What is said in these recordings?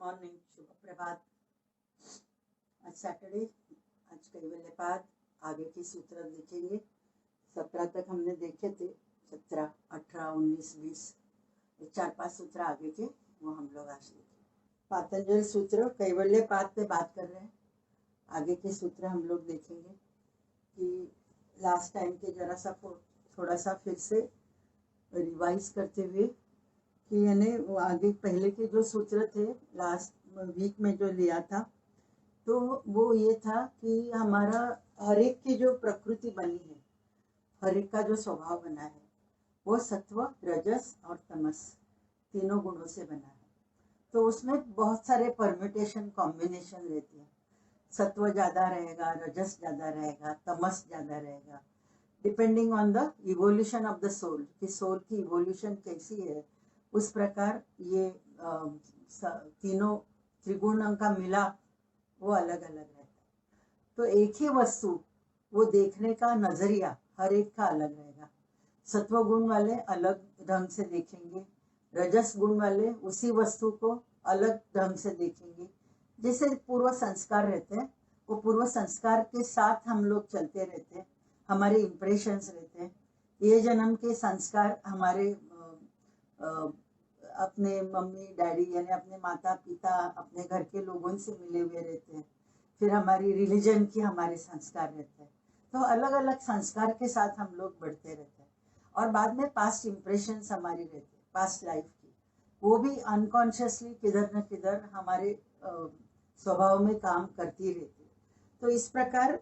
Morning, शुभ प्रभात। आज Saturday, आज कैवल्यपाद आगे के सूत्र देखेंगे। 17 तक हमने देखे थे, 17, 18, 19, 20, 4-5 सूत्र आगे के वो हम लोग आज देखें। पातंजल सूत्र कैवल्यपाद पे बात कर रहे हैं। आगे के सूत्र हम लोग देखेंगे कि लास्ट टाइम के जरा सा थोड़ा सा फिर से रिवाइज करते हुए कि यानी वो आगे पहले के जो सूत्र थे लास्ट वीक में जो लिया था, तो वो ये था कि हमारा हर एक की जो प्रकृति बनी है, हर एक का जो स्वभाव बना है, वो सत्व, रजस और तमस तीनों गुणों से बना है। तो उसमें बहुत सारे परम्यूटेशन, कॉम्बिनेशन रहती है। सत्व ज़्यादा रहेगा, रजस ज़्यादा रहेगा, तमस ज़्यादा रहेगा, depending on the evolution of the soul, कि सोल की इवोल्यूशन कैसी है, उस प्रकार ये तीनों त्रिगुणों का मिला वो अलग अलग रहता है। तो एक ही वस्तु वो देखने का नजरिया हर एक का अलग रहेगा। सत्व गुण वाले अलग ढंग से देखेंगे, रजस गुण वाले उसी वस्तु को अलग ढंग से देखेंगे। जैसे पूर्व संस्कार रहते हैं, वो पूर्व संस्कार के साथ हम लोग चलते रहते हैं, हमारे इम्प्रेशंस रहते हैं। ये जन्म के संस्कार हमारे अपने मम्मी डैडी यानी अपने माता पिता, अपने घर के लोगों से मिले हुए रहते हैं। फिर हमारी रिलीजन की हमारे संस्कार रहते हैं। तो अलग अलग संस्कार के साथ हम लोग बढ़ते रहते हैं। और बाद में पास्ट इम्प्रेशंस हमारी रहती है, पास्ट लाइफ की, वो भी अनकॉन्शियसली किधर न किधर हमारे स्वभाव में काम करती रहती है। तो इस प्रकार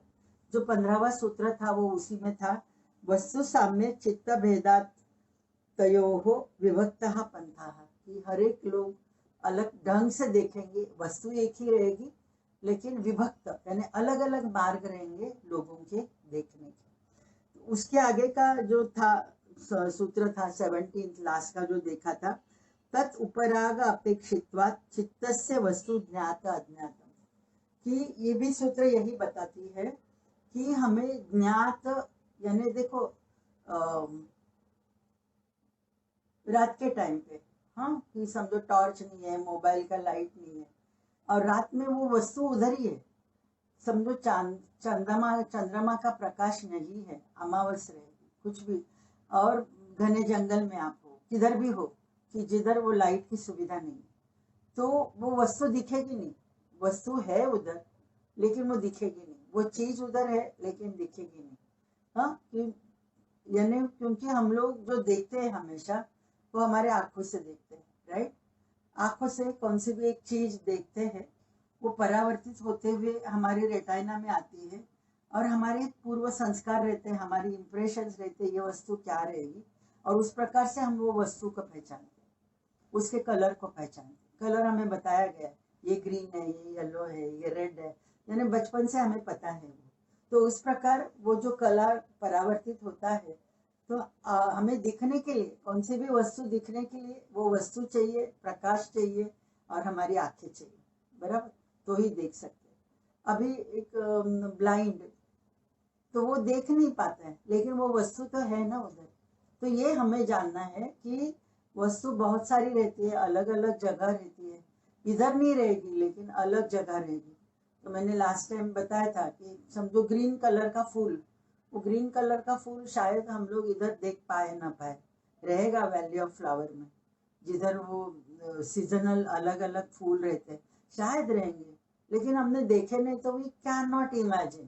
जो 15वां सूत्र था वो उसी में था, वस्तु साम्य चित्त भेदात तयोहो विभक्तः पंथाः, कि हर एक लोग अलग ढंग से देखेंगे, वस्तु एक ही रहेगी लेकिन विभक्त यानी अलग अलग मार्ग रहेंगे लोगों के देखने के। तो उसके आगे का जो था सूत्र था 17 लास्ट का जो देखा था, तत् उपराग अपेक्षित्वात् चित्तस्य वस्तु ज्ञात अज्ञातम, कि ये भी सूत्र यही बताती है कि हमें ज्ञात यानी देखो रात के टाइम पे, हाँ, कि समझो टॉर्च नहीं है, मोबाइल का लाइट नहीं है और रात में वो वस्तु उधर ही है, समझो चंद्रमा का प्रकाश नहीं है, अमावस रहेगी कुछ भी, और घने जंगल में आप हो, किधर भी हो, कि जिधर वो लाइट की सुविधा नहीं, तो वो वस्तु दिखेगी नहीं। वस्तु है उधर लेकिन वो दिखेगी नहीं, वो चीज उधर है लेकिन दिखेगी नहीं। हाँ, यानी क्योंकि हम लोग जो देखते हैं हमेशा वो हमारे आंखों से देखते हैं, राइट। आंखों से कौन सी भी एक चीज देखते हैं, वो परावर्तित होते हुए हमारे रेटाइना में आती है और हमारे पूर्व संस्कार रहते हैं, हमारी इंप्रेशंस रहते हैं, ये वस्तु क्या रहेगी, और उस प्रकार से हम वो वस्तु को पहचानते हैं, उसके कलर को पहचानते हैं। कलर हमें बताया गया, ये ग्रीन है, ये येलो है, ये रेड है, यानी बचपन से हमें पता है वो। तो उस प्रकार वो जो कलर परावर्तित होता है, तो हमें दिखने के लिए, कौन सी भी वस्तु दिखने के लिए वो वस्तु चाहिए, प्रकाश चाहिए और हमारी आंखें चाहिए, बराबर, तो ही देख सकते हैं। अभी एक ब्लाइंड, तो वो देख नहीं पाता है लेकिन वो वस्तु तो है ना उधर। तो ये हमें जानना है कि वस्तु बहुत सारी रहती है, अलग अलग जगह रहती है, इधर नहीं रहेगी लेकिन अलग जगह रहेगी। तो मैंने लास्ट टाइम बताया था कि समझो ग्रीन कलर का फूल, वो ग्रीन कलर का फूल शायद हम लोग इधर देख पाए ना पाए, रहेगा वैली ऑफ फ्लावर में, जिधर वो सीजनल अलग अलग फूल रहते शायद रहेंगे, लेकिन हमने देखे नहीं, तो वी कैन नॉट इमेजिन,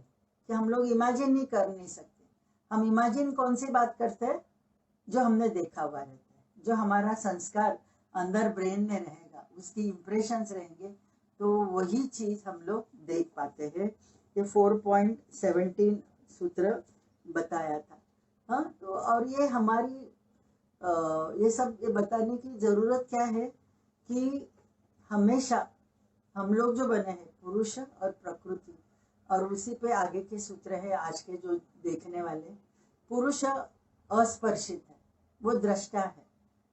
कि हम लोग इमेजिन नहीं कर नहीं सकते। हम इमेजिन कौन सी बात करते हैं, जो हमने देखा हुआ रहता है, जो हमारा संस्कार अंदर ब्रेन में रहेगा, उसकी इम्प्रेशंस रहेंगे, तो वही चीज हम लोग देख पाते हैं। ये 4.17 सूत्र बताया था। हाँ, तो और ये हमारी ये सब ये बताने की जरूरत क्या है कि हमेशा हम लोग जो बने हैं पुरुष और प्रकृति, और उसी पे आगे के सूत्र है आज के जो देखने वाले। पुरुष अस्पर्शित है, वो दृष्टा है,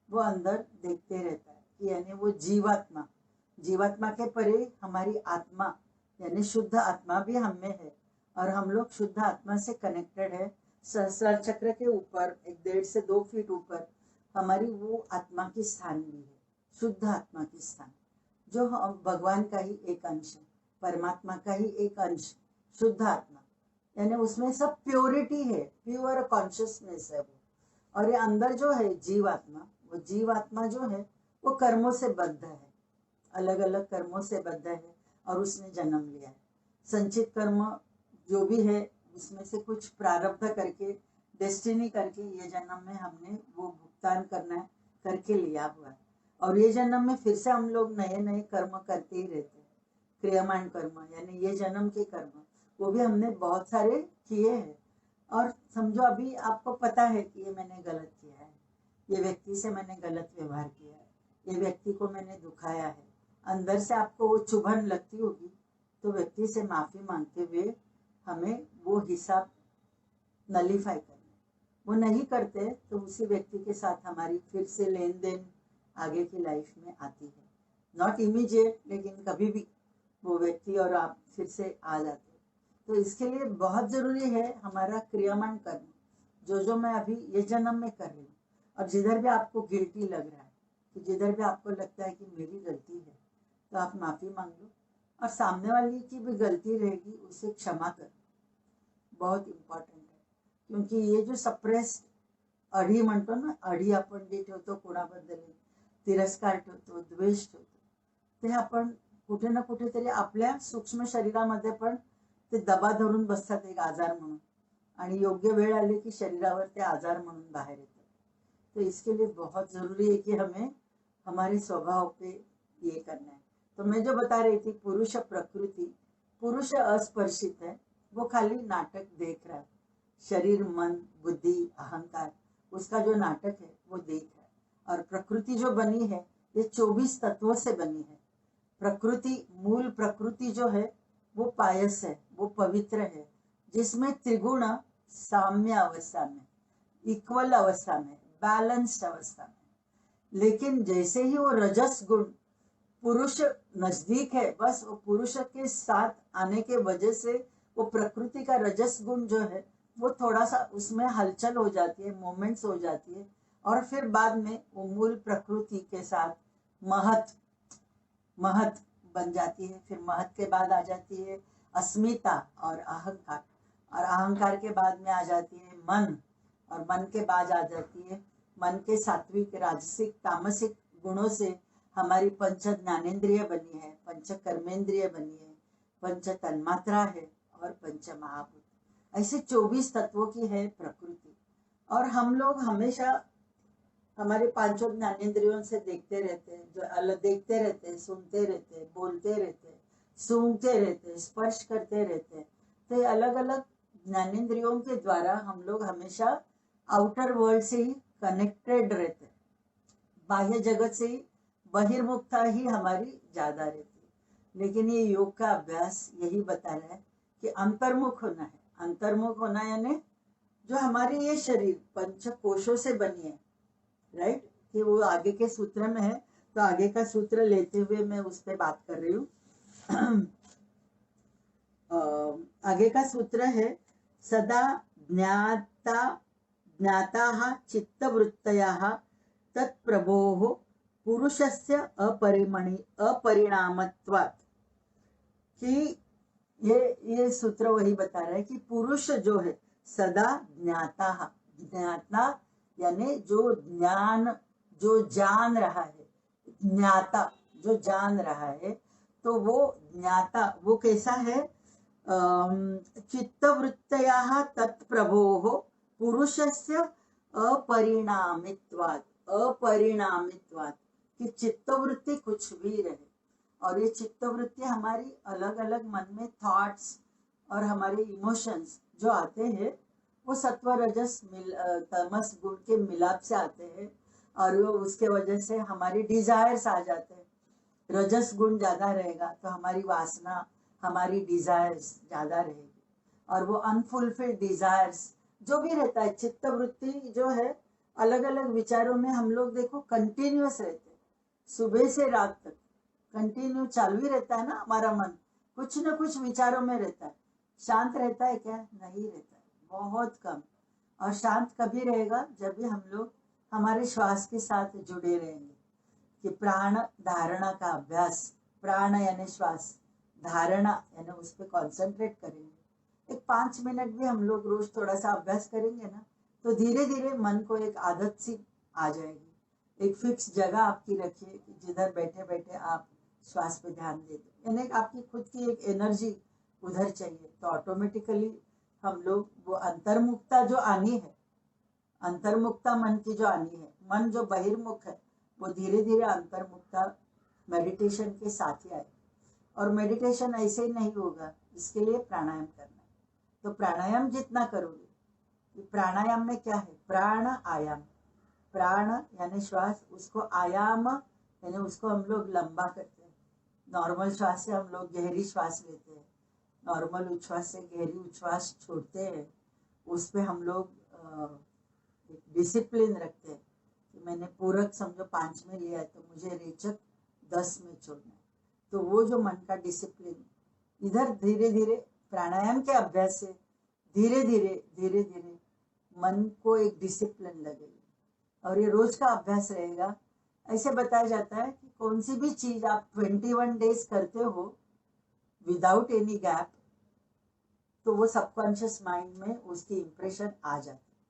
वो अंदर देखते रहता है, यानी वो जीवात्मा, जीवात्मा के परे हमारी आत्मा यानी शुद्ध आत्मा भी हम में है, और हम लोग शुद्ध आत्मा से कनेक्टेड है। सहस्रार चक्र के ऊपर 1.5 से 2 फीट ऊपर हमारी वो आत्मा की स्थान भी है, शुद्ध आत्मा की स्थान। जो भगवान का ही एक अंश है, परमात्मा का ही एक अंश, शुद्ध आत्मा, यानी उसमें सब प्योरिटी है, प्योर कॉन्शियसनेस है वो। और ये अंदर जो है जीवात्मा, वो जीवात्मा जो है वो कर्मों से बद्ध है, अलग अलग कर्मों से बद्ध है, और उसने जन्म लिया है। संचित कर्म जो भी है उसमें से कुछ प्रारब्ध करके, डेस्टिनी करके ये जन्म में हमने वो भुगतान करना है, करके लिया हुआ है। और ये जन्म में फिर से हम लोग नए नए कर्म करते ही रहते हैं, क्रियामान कर्म, यानी ये जन्म के कर्म वो भी हमने बहुत सारे किए हैं। और समझो अभी आपको पता है कि ये मैंने गलत किया है, ये व्यक्ति से मैंने गलत व्यवहार किया है, ये व्यक्ति को मैंने दुखाया है, अंदर से आपको वो चुभन लगती होगी, तो व्यक्ति से माफी मांगते हुए हमें वो हिसाब नलीफाई करना है। वो नहीं करते तो उसी व्यक्ति के साथ हमारी फिर से लेन देन आगे की लाइफ में आती है, नॉट इमीडिएट, लेकिन कभी भी वो व्यक्ति और आप फिर से आ जाते हैं। तो इसके लिए बहुत जरूरी है हमारा क्रियामान कर्म, जो मैं अभी ये जन्म में कर रही हूँ। और जिधर भी आपको गिल्टी लग रहा है, कि जिधर भी आपको लगता है कि मेरी गलती है, तो आप माफी मांग लो, और सामने वाली की भी गलती रहेगी उसे क्षमा कर, बहुत इम्पॉर्टंट है। क्योंकि ये जो सप्रेस्ड अढी म्हणतो ना, अढी आपण जे ठेवतो कोणाबद्दल, तिरस्कार ठेवतो, द्वेष ठेवतो, ते आपण कुठे ना कुठेतरी आपल्या सूक्ष्म शरीरामध्ये पण ते दबा धरून बसतात एक आजार म्हणून, आणि योग्य वेळ आली की शरीरावर ते आजार म्हणून बाहेर येतात। तो इसके लिए बहुत जरूरी है कि हमें हमारे स्वभाव पे ये करना है। तो मैं जो बता रही थी, पुरुष प्रकृति, पुरुष अस्पर्शित है, वो खाली नाटक देख रहा है, शरीर मन बुद्धि अहंकार उसका जो नाटक है वो देख रहा है। और प्रकृति जो बनी है ये 24 तत्वों से बनी है। प्रकृति, मूल प्रकृति जो है वो पायस है, वो पवित्र है, जिसमें त्रिगुण साम्य अवस्था में, इक्वल अवस्था में, बैलेंस्ड अवस्था में। लेकिन जैसे ही वो रजस गुण पुरुष नजदीक है, बस वो पुरुष के साथ आने के वजह से वो प्रकृति का रजस गुण जो है वो थोड़ा सा उसमें हलचल हो जाती है, मोमेंट्स हो जाती है, और फिर बाद में वो मूल प्रकृति के साथ महत महत बन जाती है। फिर महत के बाद आ जाती है अस्मिता और अहंकार, और अहंकार के बाद में आ जाती है मन, और मन के बाद आ जाती है, मन के सात्विक राजसिक तामसिक गुणों से हमारी पंच ज्ञानेन्द्रिय बनी है, पंच कर्मेंद्रिय बनी है, पंच तन्मात्रा है, और पंच महाभूत। ऐसे 24 तत्वों की है प्रकृति। और हम लोग हमेशा हमारे पांचों ज्ञानेन्द्रियों से देखते रहते हैं, जो अलग देखते रहते हैं, सुनते रहते हैं, बोलते रहते हैं, सूंघते रहते हैं, स्पर्श करते रहते हैं। तो ये अलग अलग ज्ञानेन्द्रियों के द्वारा हम लोग हमेशा आउटर वर्ल्ड से ही कनेक्टेड रहते हैं, बाह्य जगत से ही बहिर्मुखता ही हमारी ज्यादा रहती है। लेकिन ये योग का अभ्यास यही बता रहा है कि अंतर्मुख होना है। अंतर्मुख होना यानी जो हमारी ये शरीर पंच कोशों से बनी है, राइट, कि वो आगे के सूत्र में है, तो आगे का सूत्र लेते हुए मैं उस पर बात कर रही हूँ। आगे का सूत्र है सदा ज्ञाता चित्तवृत्तयः तत्प्रभोः पुरुषस्य अपरिणामत्वात्। कि ये सूत्र वही बता रहा है कि पुरुष जो है सदा ज्ञाता, ज्ञाता यानी जो ज्ञान, जो जान रहा है, ज्ञाता जो जान रहा है, तो वो ज्ञाता वो कैसा है, चित्तवृत्तयः तत्प्रभोः पुरुषस्य अपरिणामित्वात्, अपरिणामित्वात्, कि चित्तवृत्ति कुछ भी रहे, और ये चित्तवृत्ति हमारी अलग अलग मन में थॉट्स और हमारे इमोशंस जो आते हैं वो सत्व रजस तमस गुण के मिलाप से आते हैं, और वो उसके वजह से हमारी डिजायर्स आ जाते हैं। रजस गुण ज्यादा रहेगा तो हमारी वासना, हमारी डिजायर्स ज्यादा रहेगी, और वो अनफुलफिल्ड डिजायर्स जो भी रहता है, चित्तवृत्ति जो है अलग अलग विचारों में हम लोग देखो कंटिन्यूअस रहते हैं, सुबह से रात तक कंटिन्यू चालू ही रहता है ना हमारा मन, कुछ ना कुछ विचारों में रहता है। शांत रहता है क्या? नहीं रहता है, बहुत कम। और शांत कभी रहेगा जब भी हम लोग हमारे श्वास के साथ जुड़े रहेंगे, कि प्राण धारणा का अभ्यास प्राण यानी श्वास, धारणा यानी उस पर कॉन्सेंट्रेट करेंगे, एक 5 मिनट भी हम लोग रोज थोड़ा सा अभ्यास करेंगे ना, तो धीरे धीरे मन को एक आदत सी आ जाएगी। एक फिक्स जगह आपकी रखिए कि जिधर बैठे बैठे आप श्वास पे ध्यान दे दो, यानी आपकी खुद की एक एनर्जी उधर चाहिए, तो ऑटोमेटिकली हम लोग वो अंतर्मुखता जो आनी है, अंतर्मुखता मन की जो आनी है, मन जो बहिर्मुख है वो धीरे धीरे अंतर्मुखता मेडिटेशन के साथ ही आए। और मेडिटेशन ऐसे ही नहीं होगा, इसके लिए प्राणायाम करना है। तो प्राणायाम जितना करोगे, प्राणायाम में क्या है, प्राण आयाम, प्राण यानी श्वास, उसको आयाम यानी उसको हम लोग लंबा करते हैं। नॉर्मल श्वास से हम लोग गहरी श्वास लेते हैं, नॉर्मल उच्छ्वास से गहरी उच्छ्वास छोड़ते हैं, उस पे हम लोग डिसिप्लिन रखते हैं कि मैंने पूरक समझो 5 में लिया है तो मुझे रेचक 10 में छोड़ना है। तो वो जो मन का डिसिप्लिन, इधर धीरे धीरे प्राणायाम के अभ्यास से धीरे धीरे मन को एक डिसिप्लिन लगेगी, और ये रोज का अभ्यास रहेगा। ऐसे बताया जाता है कि कौन सी भी चीज आप 21 डेज करते हो विदाउट एनी गैप, तो वो सबकॉन्शियस माइंड में उसकी इंप्रेशन आ जाती है,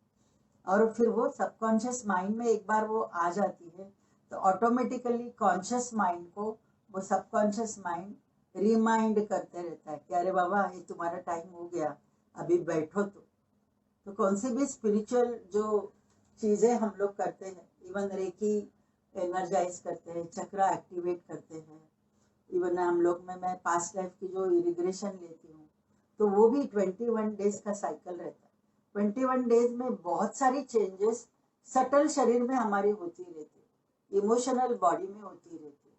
और फिर वो सबकॉन्शियस माइंड में एक बार वो आ जाती है तो ऑटोमेटिकली कॉन्शियस माइंड को वो सबकॉन्शियस माइंड रिमाइंड करते रहता है कि अरे बाबा ये तुम्हारा टाइम हो गया, अभी बैठो। तो कौन सी भी स्पिरिचुअल जो चीजें हम लोग करते हैं, इवन रेकी एनर्जाइज करते हैं, चक्र एक्टिवेट करते हैं, इवन हम लोग में मैं पास्ट लाइफ की जो इरिग्रेशन लेती हूँ, तो वो भी 21 डेज का साइकिल रहता है। 21 डेज में बहुत सारी चेंजेस सटल शरीर में हमारी होती रहती है, इमोशनल बॉडी में होती रहती है,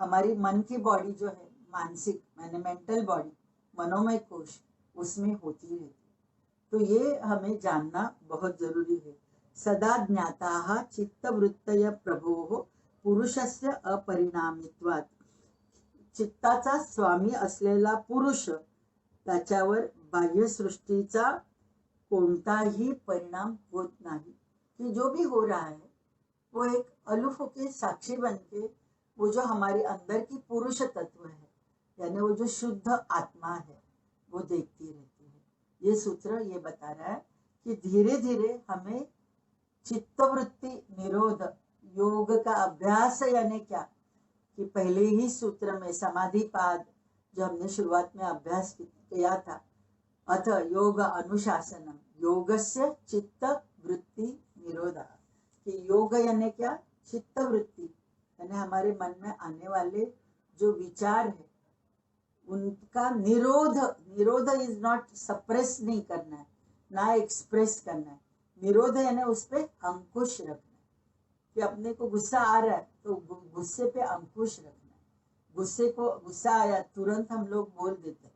हमारी मन की बॉडी जो है, मानसिक मैंने मेंटल बॉडी, मनोमय कोश, उसमें होती रहती है। तो ये हमें जानना बहुत जरूरी है। सदा ज्ञाताः चित्तवृत्तय प्रभोः पुरुषस्य अपरिणामित्वात्, चित्ताचा स्वामी असलेला पुरुष, त्याच्यावर बाह्यसृष्टीचा कोणताही परिणाम होत नाही, कि जो भी हो रहा है वो एक अलूफ होके साक्षी बन के, वो जो हमारे अंदर की पुरुष तत्व है, यानी वो जो शुद्ध आत्मा है, वो देखती रहती है। ये सूत्र ये बता रहा है कि धीरे धीरे हमें चित्तवृत्ति निरोध योग का अभ्यास, यानी क्या कि पहले ही सूत्र में समाधिपाद जो हमने शुरुआत में अभ्यास किया था, अथ योग अनुशासनम योगस्य चित्त वृत्ति निरोधा, कि योग यानी क्या, चित्त वृत्ति यानी हमारे मन में आने वाले जो विचार है उनका निरोध। निरोध इज नॉट सप्रेस नहीं करना है, ना एक्सप्रेस करना है, निरोध यानी उस पर अंकुश रखना है। कि अपने को गुस्सा आ रहा है तो गुस्से पे अंकुश रखना है, गुस्सा आया तुरंत हम लोग बोल देते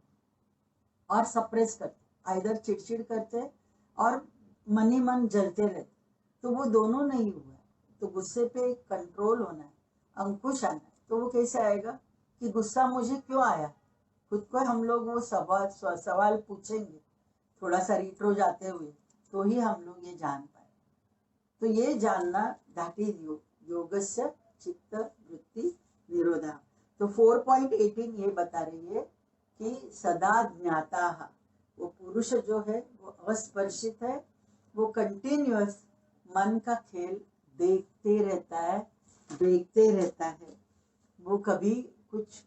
और सप्रेस करते, आइदर चिड़चिड़ करते और मन ही मन जलते रहते, तो वो दोनों नहीं हुआ है। तो गुस्से पे कंट्रोल होना है, अंकुश आना है। तो वो कैसे आएगा कि गुस्सा मुझे क्यों आया, खुद को हम लोग वो सवाल पूछेंगे थोड़ा सा रिट्रो जाते हुए, तो ही हम लोग ये जान पाए। तो ये जानना दैट इज योगस्य चित्त वृत्ति निरोधा। तो 4.18 ये बता रही है कि सदा ज्ञाता, वो पुरुष जो है वो अस्पर्शित है, वो कंटिन्यूअस मन का खेल देखते रहता है, देखते रहता है, वो कभी कुछ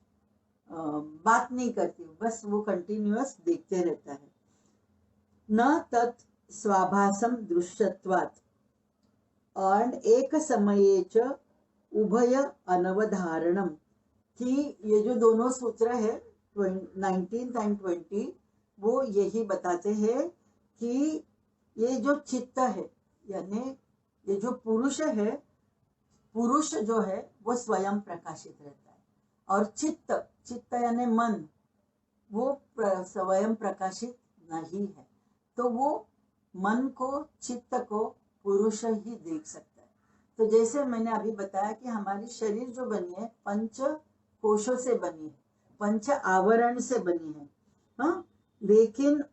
बात नहीं करती, बस वो कंटिन्यूअस देखते रहता है। न तत् स्वाभासम दृश्यत्वात्, और एक समये च उभय अनवधारणम, कि ये जो दोनों सूत्र है 19 एंड 20, वो यही बताते हैं कि ये जो चित्त है यानी ये जो पुरुष है, पुरुष जो है वो स्वयं प्रकाशित रहता है, और चित्त यानी मन वो स्वयं प्रकाशित नहीं है। तो वो मन को, चित्त को पुरुष ही देख सकता है। तो जैसे मैंने अभी बताया कि हमारी शरीर जो बनी है 5 कोशों से बनी है, 5 आवरण से बनी है, हाँ, लेकिन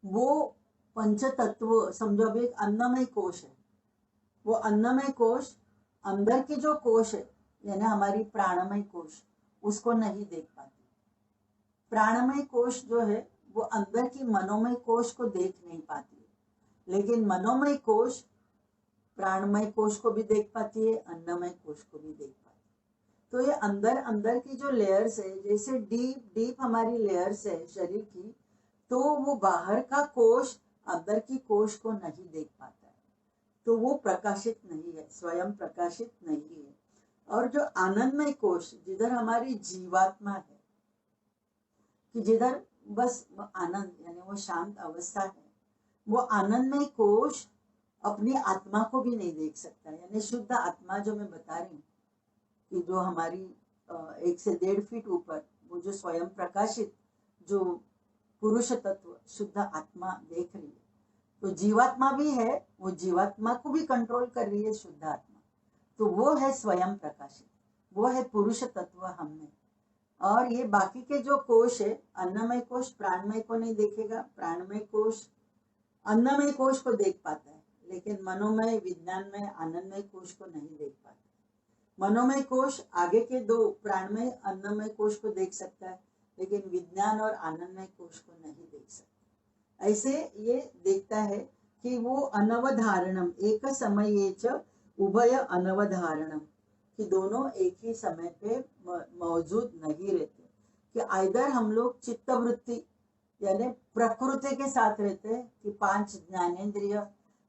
वो पंच तत्व समझो, अभी एक अन्नमय कोश है, वो अन्नमय कोश अंदर की जो कोश है यानी हमारी प्राणमय कोश, उसको नहीं देख पाती। प्राणमय कोश जो है वो अंदर की मनोमय कोश को देख नहीं पाती है, लेकिन मनोमय कोश प्राणमय कोश को भी देख पाती है, अन्नमय कोश को भी देख पाती है। तो ये अंदर अंदर की जो लेयर्स है, जैसे डीप डीप हमारी लेयर्स है शरीर की, तो वो बाहर का कोश अंदर की कोश को नहीं देख पाता है, तो वो प्रकाशित नहीं है, स्वयं प्रकाशित नहीं है। और जो आनंदमय कोश, जिधर हमारी जीवात्मा है, कि जिधर बस आनंद यानी वो शांत अवस्था है, वो आनंदमय कोश अपनी आत्मा को भी नहीं देख सकता। यानी शुद्ध आत्मा जो मैं बता रही हूँ कि जो हमारी 1 से 1.5 फीट ऊपर वो जो स्वयं प्रकाशित जो पुरुष तत्व शुद्ध आत्मा देख रही है, तो जीवात्मा भी है, वो जीवात्मा को भी कंट्रोल कर रही है शुद्ध आत्मा, तो वो है स्वयं प्रकाशित, वो है पुरुष तत्व हम में। और ये बाकी के जो कोश है, अन्नमय कोश प्राणमय को नहीं देखेगा, प्राणमय कोश अन्नमय कोश को देख पाता है, लेकिन मनोमय विज्ञानमय आनंदमय कोश को नहीं देख पाता। मनोमय कोश आगे के 2 प्राणमय अन्नमय कोश को देख सकता है, लेकिन विज्ञान और आनंदमय कोश को नहीं देख सकता। ऐसे ये देखता है कि वो अनवधारणम एक समय च उभय अनवधारणम, कि दोनों एक ही समय पे मौजूद नहीं रहते, कि आइदर हम लोग चित्तवृत्ति यानी प्रकृति के साथ रहते हैं, कि 5 ज्ञानेंद्रिय,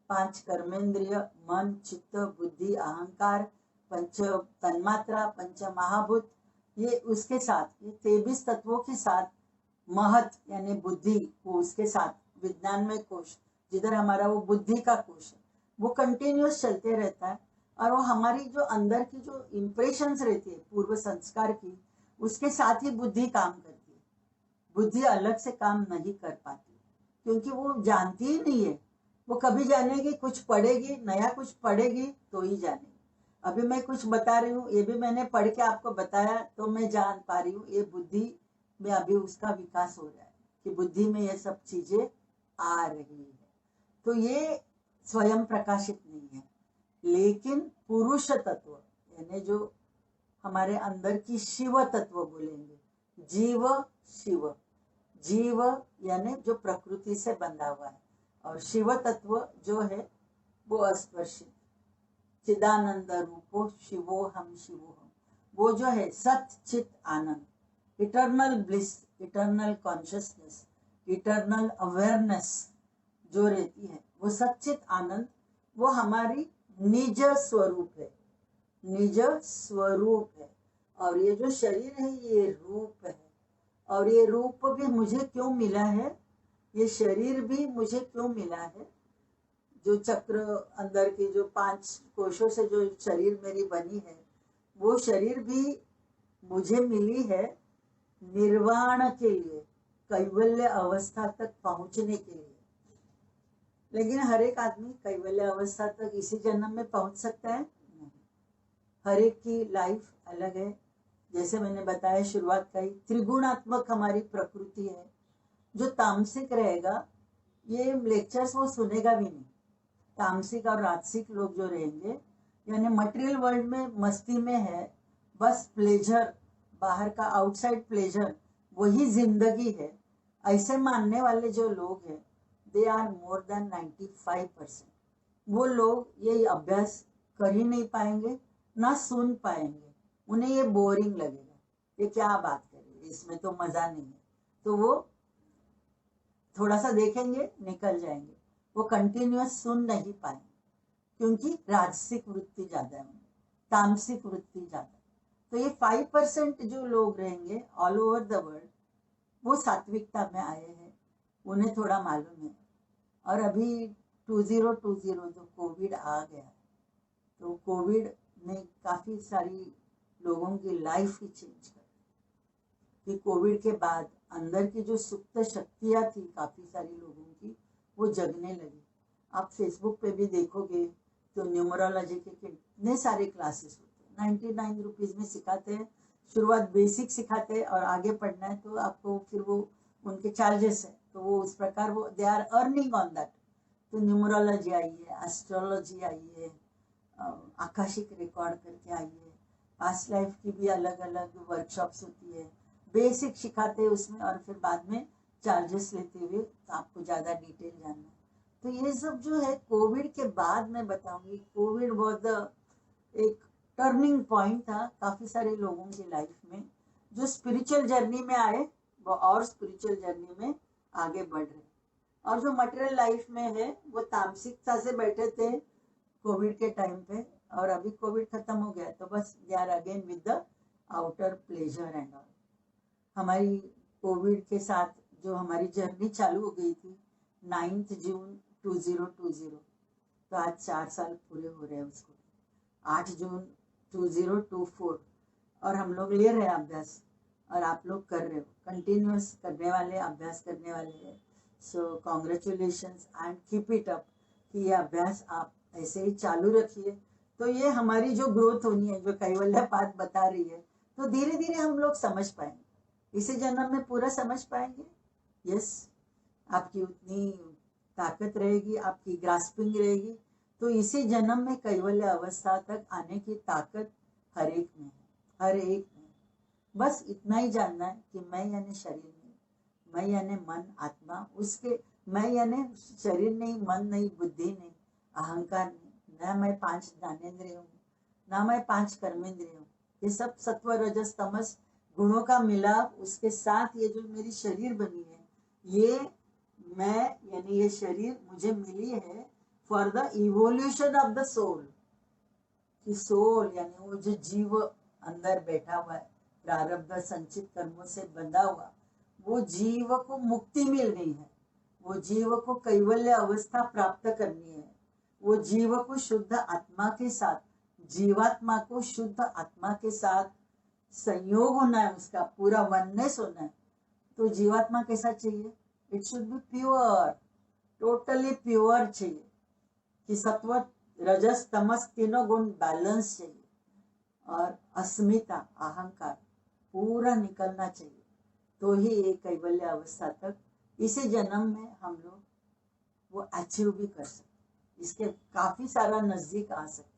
5 कर्मेंद्रिय, मन चित्त बुद्धि अहंकार, 5 तन्मात्रा, 5 महाभूत, ये उसके साथ, ये 23 तत्वों के साथ, महत यानी बुद्धि को उसके साथ, विज्ञान में कोश जिधर हमारा वो बुद्धि का कोश है वो कंटिन्यूस चलते रहता है। और वो हमारी जो अंदर की जो इम्प्रेशंस रहती है पूर्व संस्कार की, उसके साथ ही बुद्धि काम करती है। बुद्धि अलग से काम नहीं कर पाती, क्योंकि वो जानती ही नहीं है। वो कभी जानेगी, कुछ पढ़ेगी, नया कुछ पढ़ेगी तो ही जानेगी। अभी मैं कुछ बता रही हूँ, ये भी मैंने पढ़ के आपको बताया तो मैं जान पा रही हूँ, ये बुद्धि में अभी उसका विकास हो रहा है कि बुद्धि में ये सब चीजें आ रही है। तो ये स्वयं प्रकाशित नहीं है, लेकिन पुरुष तत्व यानी जो हमारे अंदर की शिव तत्व बोलेंगे, जीव शिव, जीव यानी जो प्रकृति से बंधा हुआ है, और शिव तत्व जो है वो अस्पर्शित चिदानंद रूपो शिवो हम शिवो हम, वो जो है सत चित आनंद, eternal bliss, eternal consciousness, eternal awareness जो रहती है, वो सच्चित आनंद, वो हमारी निज स्वरूप है, निज स्वरूप है। और ये जो शरीर है ये रूप है, और ये रूप भी मुझे क्यों मिला है, ये शरीर भी मुझे क्यों मिला है, जो चक्र अंदर की जो 5 कोशों से जो शरीर मेरी बनी है, वो शरीर भी मुझे मिली है निर्वाण के लिए, कैवल्य अवस्था तक पहुंचने के लिए। लेकिन हर एक आदमी कैवल्य अवस्था तक इसी जन्म में पहुंच सकता है? नहीं, हर एक की लाइफ अलग है। जैसे मैंने बताया शुरुआत का ही, त्रिगुणात्मक हमारी प्रकृति है। जो तामसिक रहेगा ये लेक्चर्स वो सुनेगा भी नहीं। तामसिक और राजसिक लोग जो रहेंगे, यानी मटेरियल वर्ल्ड में मस्ती में है, बस प्लेजर, बाहर का आउटसाइड प्लेजर वही जिंदगी है, ऐसे मानने वाले जो लोग हैं, दे आर मोर देन 95%। वो लोग ये अभ्यास कर ही नहीं पाएंगे, ना सुन पाएंगे, उन्हें ये बोरिंग लगेगा, ये क्या बात करें, इसमें तो मजा नहीं है। तो वो थोड़ा सा देखेंगे निकल जाएंगे, वो कंटिन्यूअस सुन नहीं पाएंगे, क्योंकि राजसिक वृत्ति ज्यादा है, तामसिक वृत्ति ज्यादा। तो ये 5% जो लोग रहेंगे ऑल ओवर द वर्ल्ड, वो सात्विकता में आए हैं, उन्हें थोड़ा मालूम है। और अभी 2020 जो कोविड आ गया, तो कोविड ने काफी सारी लोगों की लाइफ ही चेंज कर दी, कि कोविड के बाद अंदर की जो सुप्त शक्तियां थी काफी सारी लोगों की, वो जगने लगी। आप फेसबुक पे भी देखोगे तो न्यूमरोलॉजी के कितने सारे क्लासेस होते हैं, 99 रुपीज में सिखाते हैं, शुरुआत बेसिक सिखाते हैं, और आगे पढ़ना है तो आपको फिर वो उनके चार्जेस है, तो वो उस प्रकार वो they are earning on that. तो न्यूमरोलॉजी आई है, एस्ट्रोलॉजी आई है, आकाशिक रिकॉर्ड करके आई है, पास्ट लाइफ की भी अलग अलग वर्कशॉप्स होती है, बेसिक सिखाते हैं उसमें, और फिर बाद में चार्जेस लेते हुए आपको ज़्यादा डिटेल जानना है। तो ये सब जो है कोविड के बाद मैं बताऊंगी। कोविड बहुत एक टर्निंग पॉइंट था काफ़ी सारे लोगों की लाइफ में, जो स्पिरिचुअल जर्नी में आए वो और स्पिरिचुअल जर्नी में आगे बढ़ रहे, और जो मटेरियल लाइफ में है वो तामसिकता से बैठे थे कोविड के टाइम पे, और अभी कोविड खत्म हो गया तो बस they are again with the outer pleasure and all. हमारी कोविड के साथ जो हमारी जर्नी चालू हो गई थी 9 जून 2020, तो आज 4 साल पूरे हो रहे हैं उसको। 8 जून 2024, और हम लोग ले रहे हैं अभ्यास, और आप लोग कर रहे हो, कंटिन्यूस करने वाले, अभ्यास करने वाले हैं। सो congratulations and keep it up, कि ये अभ्यास आप ऐसे ही चालू रखिए। तो ये हमारी जो ग्रोथ होनी है, जो कैवल्य पाठ बता रही है, तो धीरे धीरे हम लोग समझ पाएंगे, इसी जन्म में पूरा समझ पाएंगे। यस, आपकी उतनी ताकत रहेगी, आपकी ग्रास्पिंग रहेगी, तो इसी जन्म में कैवल्य अवस्था तक आने की ताकत हर एक में है, हर एक में। बस इतना ही जानना है कि मैं यानी शरीर नहीं, मैं यानी मन आत्मा, उसके मैं यानी शरीर नहीं, मन नहीं, बुद्धि नहीं, अहंकार नहीं, न मैं 5 ज्ञानेंद्रिय हूँ, ना मैं 5 कर्मेंद्रिय हूँ। ये सब सत्व रजस तमस गुणों का मिलाप, उसके साथ ये जो मेरी शरीर बनी है, ये मैं यानी ये शरीर मुझे मिली है for the evolution of the soul. कि सोल यानी वो जो जीव अंदर बैठा हुआ है, प्रारब्ध संचित कर्मों से बंधा हुआ, वो जीव को मुक्ति मिल गई है, वो जीव को कैवल्य अवस्था प्राप्त करनी है, वो जीव को शुद्ध आत्मा के साथ, जीवात्मा को शुद्ध आत्मा के साथ संयोग होना है, उसका पूरा वननेस होना है। तो जीवात्मा कैसा चाहिए? It should be pure, totally pure चाहिए, कि सत्व रजस तमस तीनों गुण बैलेंस चाहिए, और अस्मिता अहंकार पूरा निकलना चाहिए। तो ही एक कैवल्य अवस्था तक इसी जन्म में हम लोग वो अचीव भी कर सकते, इसके काफी सारा नजदीक आ सकते।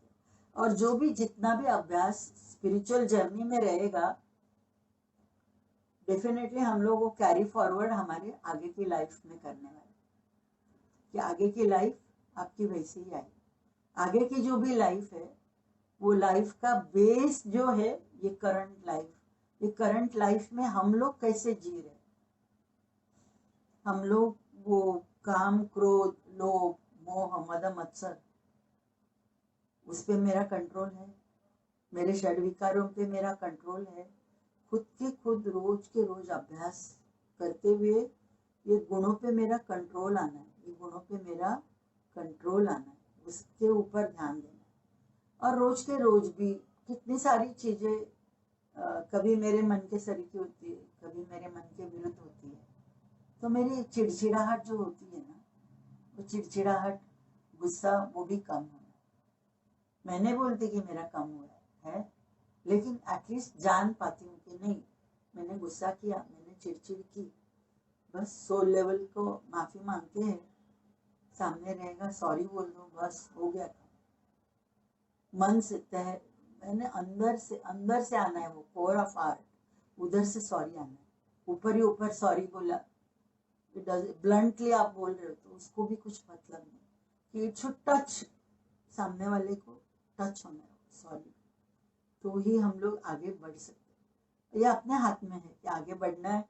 और जो भी जितना भी अभ्यास स्पिरिचुअल जर्नी में रहेगा, डेफिनेटली हम लोग वो कैरी फॉरवर्ड हमारे आगे की लाइफ में करने वाले, कि आगे की लाइफ आपकी वैसी ही आएगी। आगे की जो भी लाइफ है, वो लाइफ का बेस जो है ये करंट लाइफ, ये करंट लाइफ में हम लोग कैसे जी रहे, हम लोग वो काम क्रोध लोभ मोह मद मत्सर, उस पे मेरा कंट्रोल है, मेरे षड विकारों पे मेरा कंट्रोल है। खुद के खुद रोज के रोज अभ्यास करते हुए ये गुणों पे मेरा कंट्रोल आना है, ये गुणों पे मेरा कंट्रोल आना है, उसके ऊपर ध्यान देना है। और रोज के रोज भी कितनी सारी चीजें कभी मेरे मन के सरीकी होती है, कभी मेरे मन के विरुद्ध होती है, तो मेरी चिड़चिड़ाहट जो होती है ना, वो चिड़चिड़ाहट गुस्सा वो भी कम होना। मैं नहीं बोलती कि मेरा कम हुआ है, लेकिन एटलीस्ट जान पाती हूँ कि नहीं, मैंने गुस्सा किया, मैंने चिड़चिड़ की, बस सोल लेवल को माफी मांगते हैं, सामने रहेगा सॉरी बोल दो, बस हो गया था। मन से तय, मैंने अंदर से आना है, वो कोर ऑफ हार्ट, उधर से सॉरी आना है। ऊपर ही ऊपर सॉरी बोला, ब्लंटली आप बोल रहे हो तो उसको भी कुछ मतलब नहीं, कि इट शुड टच, सामने वाले को टच होना है सॉरी, तो ही हम लोग आगे बढ़ सकते। ये अपने हाथ में है कि आगे बढ़ना है।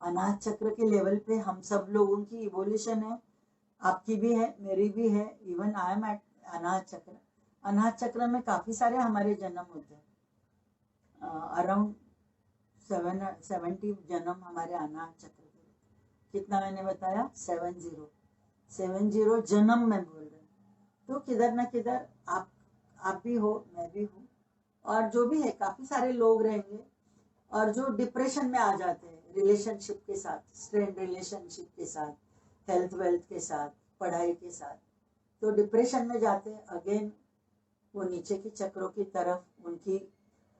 अनाथ चक्र के लेवल पे हम सब लोगों की इवोल्यूशन है, आपकी भी है, मेरी भी है, इवन आई एम एट अनाथ चक्र। अनाथ चक्र में काफी सारे हमारे जन्म होते हैं, अराउंड 70 जन्म हमारे अनाथ चक्र के। कितना मैंने बताया? 70 जन्म में बोल रहे हैं। तो किधर ना किधर आप भी हो, मैं भी हूँ, और जो भी है काफी सारे लोग रहेंगे, और जो डिप्रेशन में आ जाते हैं रिलेशनशिप के साथ, स्ट्रेन रिलेशनशिप के साथ, हेल्थ वेल्थ के साथ, पढ़ाई के साथ, तो डिप्रेशन में जाते हैं, अगेन वो नीचे की चक्रों की तरफ उनकी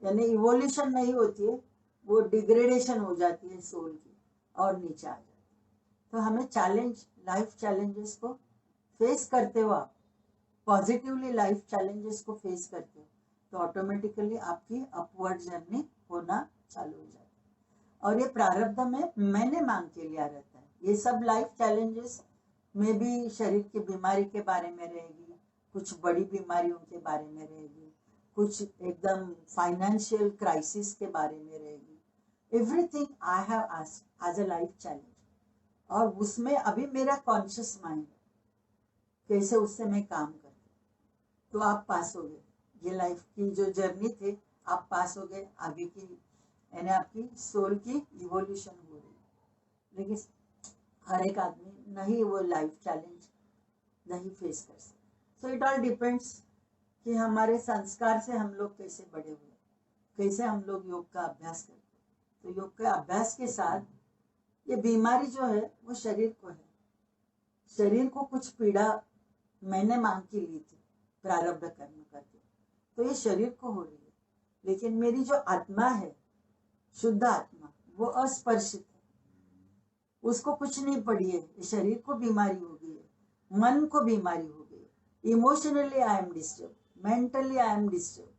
यानी इवोल्यूशन नहीं होती है, वो डिग्रेडेशन हो जाती है सोल की, और नीचे आ जाती है। तो हमें चैलेंज, लाइफ चैलेंजेस को फेस करते हो, आप पॉजिटिवली लाइफ चैलेंजेस को फेस करते हो, तो ऑटोमेटिकली आपकी अपवर्ड जर्नी होना चालू हो जाती है। और ये प्रारब्ध में मैंने मांग के लिया रहता है। ये सब लाइफ चैलेंजेस में भी शरीर की बीमारी के बारे में रहेगी, कुछ बड़ी बीमारियों के बारे में रहेगी, कुछ एकदम फाइनेंशियल क्राइसिस के बारे में रहेगी। Everything I have asked as a life challenge, और उसमें अभी मेरा कॉन्शियस माइंड कैसे उससे मैं काम करती, तो आप पास हो गए। ये लाइफ की जो जर्नी थी आप पास हो गए, आगे की यानी आपकी सोल की इवोल्यूशन हो रही है। लेकिन हर एक आदमी नहीं वो लाइफ चैलेंज नहीं फेस कर सकते। सो इट ऑल डिपेंड्स कि हमारे संस्कार से हम लोग कैसे बड़े हुए, कैसे हम लोग योग का अभ्यास करते। तो योग के अभ्यास के साथ ये बीमारी जो है वो शरीर को है। शरीर को कुछ पीड़ा मैंने मांग के ली थी प्रारब्ध कर्म करके, तो ये शरीर को हो रही है। लेकिन मेरी जो आत्मा है, शुद्ध आत्मा, वो अस्पर्शित है, उसको कुछ नहीं पड़ी है। शरीर को बीमारी हो गई है, मन को बीमारी हो गई है, emotionally I am disturb, mentally I am disturb.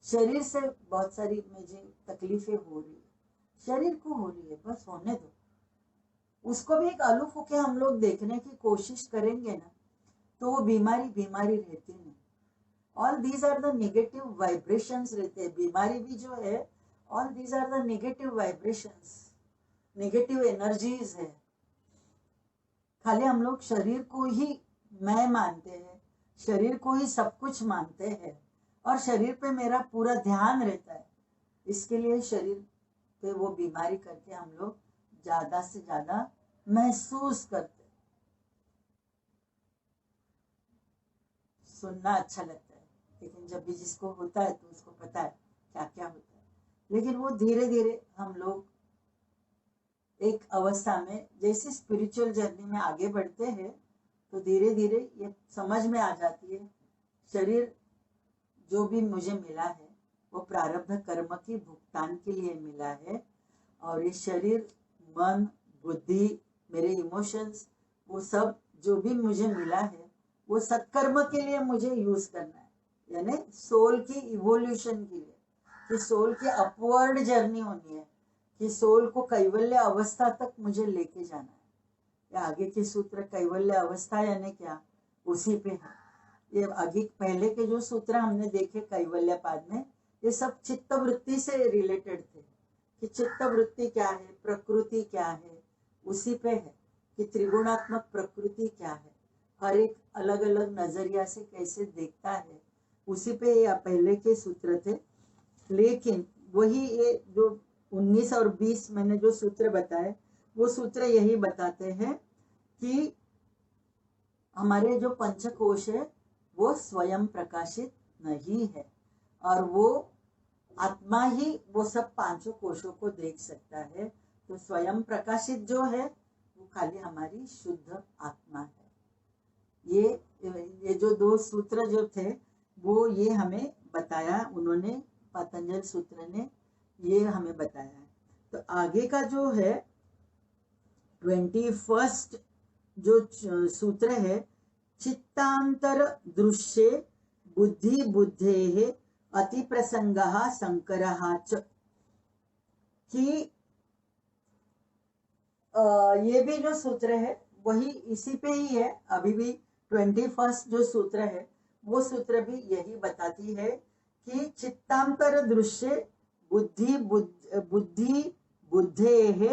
शरीर से बहुत सारी मुझे तकलीफें हो रही है, शरीर को हो रही है, बस होने दो। उसको भी एक अलूफ होके हम लोग देखने की कोशिश करेंगे ना, तो वो बीमारी बीमारी रहती नहीं। All these are the negative vibrations रहते हैं। बीमारी भी जो है, all these are the negative vibrations, negative energies है। खाली हम लोग शरीर को ही मैं मानते हैं, शरीर को ही सब कुछ मानते हैं, और शरीर पे मेरा पूरा ध्यान रहता है। इसके लिए शरीर पे वो बीमारी करके हम लोग ज्यादा से ज्यादा महसूस करते। सुनना अच्छा लगता है, लेकिन जब भी जिसको होता है तो उसको पता है क्या क्या होता है। लेकिन वो धीरे धीरे हम लोग एक अवस्था में जैसे स्पिरिचुअल जर्नी में आगे बढ़ते हैं, तो धीरे धीरे ये समझ में आ जाती है, शरीर जो भी मुझे मिला है वो प्रारब्ध कर्म की भुगतान के लिए मिला है। और ये शरीर, मन, बुद्धि, मेरे इमोशंस, वो सब जो भी मुझे मिला है वो सत्कर्म के लिए मुझे यूज करना है, यानी सोल की इवोल्यूशन के लिए, कि सोल की अपवर्ड जर्नी होनी है, कि सोल को कैवल्य अवस्था तक मुझे लेके जाना है। ये आगे के सूत्र कैवल्य अवस्था यानी क्या, उसी पे है। ये आगे पहले के जो सूत्र हमने देखे कैवल्य पाद में, ये सब चित्त वृत्ति से रिलेटेड थे, कि चित्त वृत्ति क्या है, प्रकृति क्या है, उसी पे है कि त्रिगुणात्मक प्रकृति क्या है, हर एक अलग अलग नजरिया से कैसे देखता है, उसी पे या पहले के सूत्र थे। लेकिन वही ये जो 19 और 20 मैंने जो सूत्र बताए, वो सूत्र यही बताते हैं कि हमारे जो पंचकोश है वो स्वयं प्रकाशित नहीं है, और वो आत्मा ही वो सब पांचों कोशों को देख सकता है। तो स्वयं प्रकाशित जो है वो खाली हमारी शुद्ध आत्मा है। ये जो दो सूत्र जो थे वो ये हमें बताया उन्होंने, पतंजलि सूत्र ने ये हमें बताया है। तो आगे का जो है 21 जो सूत्र है, चित्तांतर दृश्ये बुद्धि बुद्धेः अति प्रसंगः संकरः च, कि ये भी जो सूत्र है वही इसी पे ही है। अभी भी 21 जो सूत्र है वो सूत्र भी यही बताती है कि चित्तांतर दृश्य बुद्धि बुद्धि बुद्धेः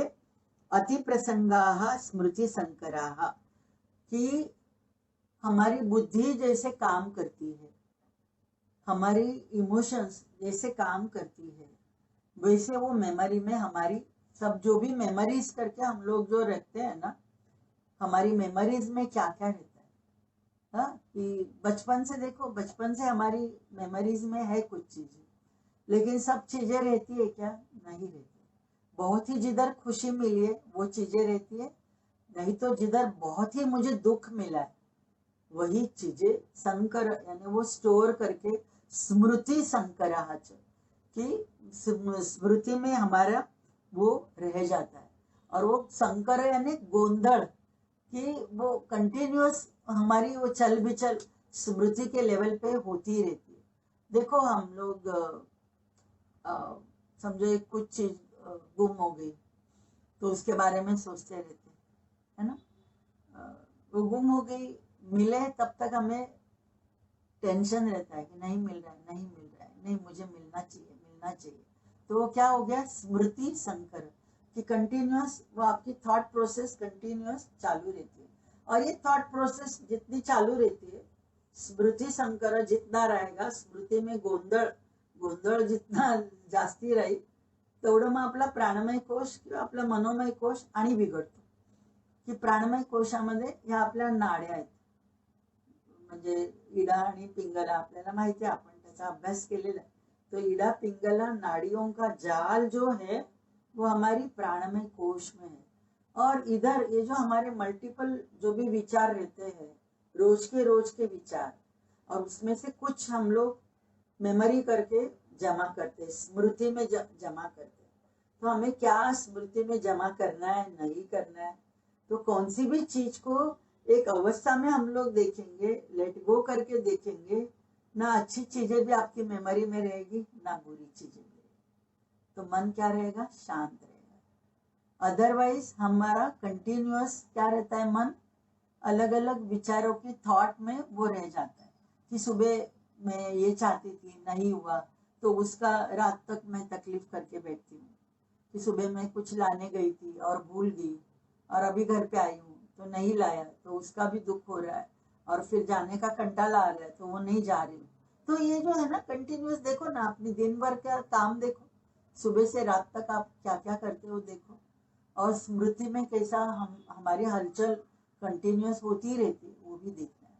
अति प्रसंगाः स्मृति संकराः, कि हमारी बुद्धि जैसे काम करती है, हमारी इमोशंस जैसे काम करती है, वैसे वो मेमोरी में हमारी सब जो भी मेमोरीज करके हम लोग जो रखते हैं ना, हमारी मेमोरीज में क्या क्या रहता है। हाँ, कि बचपन से देखो, बचपन से हमारी मेमोरीज में है कुछ चीजें, लेकिन सब चीजें रहती है क्या, नहीं रहती। बहुत ही जिधर खुशी मिली है वो चीजें रहती है, नहीं तो जिधर बहुत ही मुझे दुख मिला है वही चीजें संकर यानी वो स्टोर करके स्मृति संकराः, कि स्मृति में हमारा वो रह जाता है। और वो संकर यानी गोंधड़, कि वो कंटिन्यूअस हमारी वो चल बिचल स्मृति के लेवल पे होती रहती है। देखो हम लोग समझो एक कुछ चीज गुम हो गई तो उसके बारे में सोचते रहते है ना। वो गुम हो गई, मिले तब तक हमें टेंशन रहता है कि नहीं मिल रहा है, नहीं मिल रहा है, नहीं मुझे मिलना चाहिए, मिलना चाहिए। तो वो क्या हो गया, स्मृति संकर, कि कंटिन्यूअस वो आपकी थॉट प्रोसेस कंटिन्यूअस चालू रहती है। और ये थॉट प्रोसेस जितनी चालू रहती है, स्मृति संकर जितना रहेगा, स्मृती में गोंधळ गोंधळ जितना जास्ती राहील तेवढं मग आपला प्राणमय कोश किंवा आपला मनोमय कोश आणि बिघडतो। की प्राणमय कोशामध्ये ह्या आपल्या नाड्या आहेत, म्हणजे इडा आणि पिंगला आपल्याला माहिती आहे, आपण त्याचा अभ्यास केलेला आहे। तो इडा पिंगला नाड़ियों का जाल जो है वो हमारी प्राणमय कोश में है। और इधर ये जो हमारे मल्टीपल जो भी विचार रहते हैं, रोज के विचार, और उसमें से कुछ हम लोग मेमोरी करके जमा करते हैं, स्मृति में जमा करते हैं। तो हमें क्या स्मृति में जमा करना है, नहीं करना है। तो कौन सी भी चीज को एक अवस्था में हम लोग देखेंगे, लेट गो करके देखेंगे ना, अच्छी चीजें भी आपकी मेमोरी में रहेगी ना बुरी चीजें भी रहेगी। तो मन क्या रहेगा, शांत रहेगा। अदरवाइज हमारा कंटिन्यूअस क्या रहता है, मन अलग अलग विचारों की थॉट में वो रह जाता है कि सुबह मैं ये चाहती थी, नहीं हुआ, तो उसका रात तक मैं तकलीफ करके बैठती हूँ। कि सुबह मैं कुछ लाने गई थी और भूल गई, और अभी घर पे आई हूँ तो नहीं लाया, तो उसका भी दुख हो रहा है, और फिर जाने का कंटाला आ रहा है तो वो नहीं जा रही हूँ। तो ये जो है ना कंटिन्यूअस, देखो ना अपनी दिन भर का काम देखो, सुबह से रात तक आप क्या क्या करते हो देखो, और स्मृति में कैसा हम हमारी हलचल कंटिन्यूअस होती रहती है, वो भी देखना है।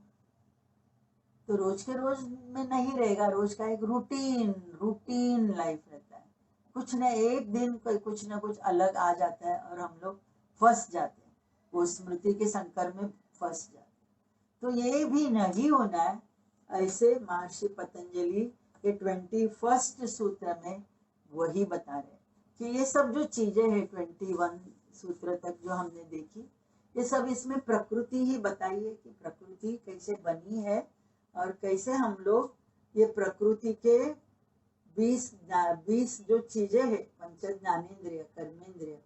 तो रोज के रोज में नहीं रहेगा, रोज का एक रूटीन रूटीन लाइफ रहता है। कुछ न एक दिन कुछ ना कुछ अलग आ जाता है और हम लोग फंस जाते हैं, वो स्मृति के संकर में फंस जाते हैं। तो ये भी नहीं होना है। ऐसे महर्षि पतंजलि के 21 सूत्र में वही बता रहे कि ये सब जो चीजें हैं 21 सूत्र तक जो हमने देखी, ये सब इसमें प्रकृति ही बताई है कि प्रकृति कैसे बनी है, और कैसे हम लोग ये प्रकृति के 20 जो चीजें हैं, पंच ज्ञानेन्द्रिय, कर्मेंद्रिय,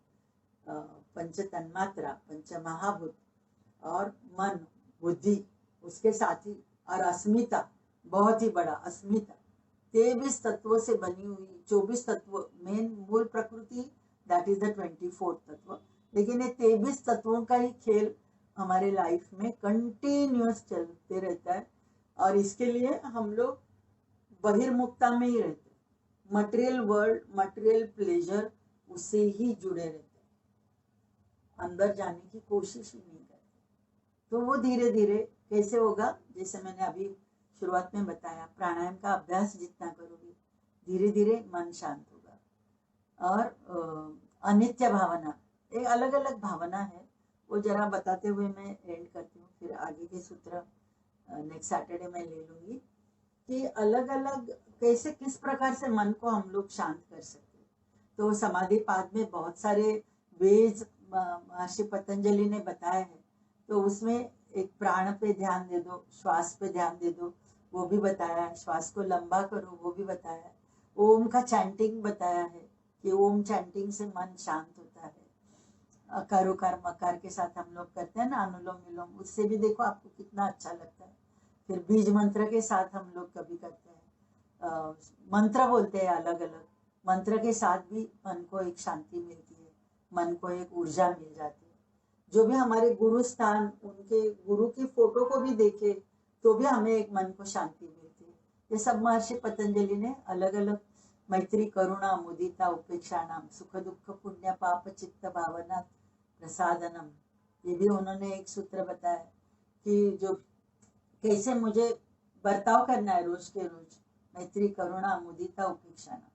पंच तन्मात्रा, पंच महाभूत, और मन, बुद्धि, उसके साथ ही, और अस्मिता, बहुत ही बड़ा अस्मिता, 23 तत्वों से बनी हुई 24 तत्व मेन मूल प्रकृति, दैट इज द 24 तत्व। लेकिन ये 23 तत्वों का ही खेल हमारे लाइफ में कंटिन्यूअस चलते रहता है, और इसके लिए हम लोग बहिर्मुखता में ही रहते, मटेरियल वर्ल्ड, मटेरियल प्लेजर, उससे ही जुड़े रहते, अंदर जाने की कोशिश ही नहीं करते। तो वो धीरे धीरे कैसे होगा, जैसे मैंने अभी शुरुआत में बताया, प्राणायाम का अभ्यास जितना करोगे धीरे धीरे मन शांत होगा। और अनित्य भावना, एक अलग अलग भावना है, वो जरा बताते हुए मैं एंड करती हूँ, फिर आगे के सूत्र नेक्स्ट सैटरडे में ले लूंगी कि अलग अलग कैसे किस प्रकार से मन को हम लोग शांत कर सकते हैं। तो समाधि पाद में बहुत सारे वेज महर्षि पतंजलि ने बताया है। तो उसमें एक प्राण पे ध्यान दे दो, श्वास पे ध्यान दे दो, वो भी बताया है। श्वास को लंबा करो, वो भी बताया है। ओम का चैंटिंग बताया है कि ओम चैंटिंग से मन शांत होता है। अकार उकार मकार के साथ हम लोग करते हैं ना अनुलोम विलोम, उससे भी देखो आपको कितना अच्छा लगता है। फिर बीज मंत्र के साथ हम लोग कभी करते हैं, मंत्र बोलते हैं अलग अलग, मंत्र के साथ भी मन को एक शांति मिलती है, मन को एक ऊर्जा मिल जाती है। जो भी हमारे गुरु स्थान, उनके गुरु की फोटो को भी देखे तो भी हमें एक मन को शांति मिलती है। ये सब महर्षि पतंजलि ने अलग अलग, मैत्री करुणा मुदिता उपेक्षा नाम सुख दुख पुण्य पाप चित्त भावना प्रसादनम, ये भी उन्होंने एक सूत्र बताया कि जो कैसे मुझे बर्ताव करना है रोज के रोज, मैत्री करुणा मुदिता उपेक्षा नाम,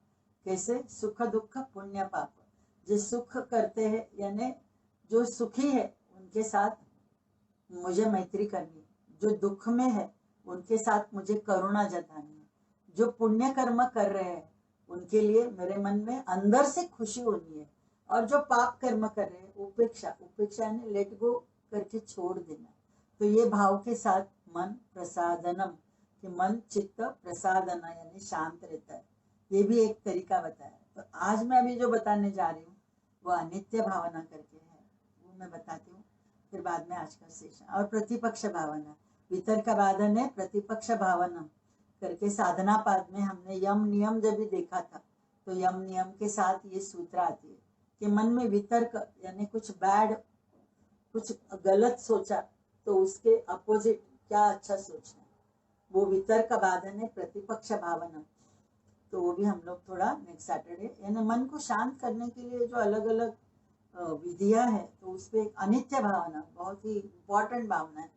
कैसे सुख दुख पुण्य पाप, जो सुख करते हैं यानी जो सुखी है उनके साथ मुझे मैत्री करनी है, जो दुख में है उनके साथ मुझे करुणा जतानी है, जो पुण्य कर्म कर रहे हैं उनके लिए मेरे मन में अंदर से खुशी होनी है, और जो पाप कर्म कर रहे हैं उपेक्षा, उपेक्षा ने लेट गो करके छोड़ देना। तो ये भाव के साथ मन प्रसादनम, कि मन चित्त प्रसादना यानी शांत रहता है। ये भी एक तरीका बताया। तो आज मैं अभी जो बताने जा रही हूँ वो अनित्य भावना करके है, वो मैं बताती हूँ फिर बाद में आज का सेशन। और प्रतिपक्ष भावना, वितर्क बाधन है प्रतिपक्ष भावना करके साधना पाद में हमने यम नियम जब भी देखा था, तो यम नियम के साथ ये सूत्र आती है कि मन में वितर्क यानी कुछ बैड, कुछ गलत सोचा तो उसके अपोजिट क्या अच्छा सोचना, वो वितर्क बाधन है प्रतिपक्ष भावना। तो वो भी हम लोग थोड़ा नेक्स्ट सैटरडे, यानी मन को शांत करने के लिए जो अलग अलग विधियां है, तो उस पर अनित्य भावना बहुत ही इम्पोर्टेंट भावना है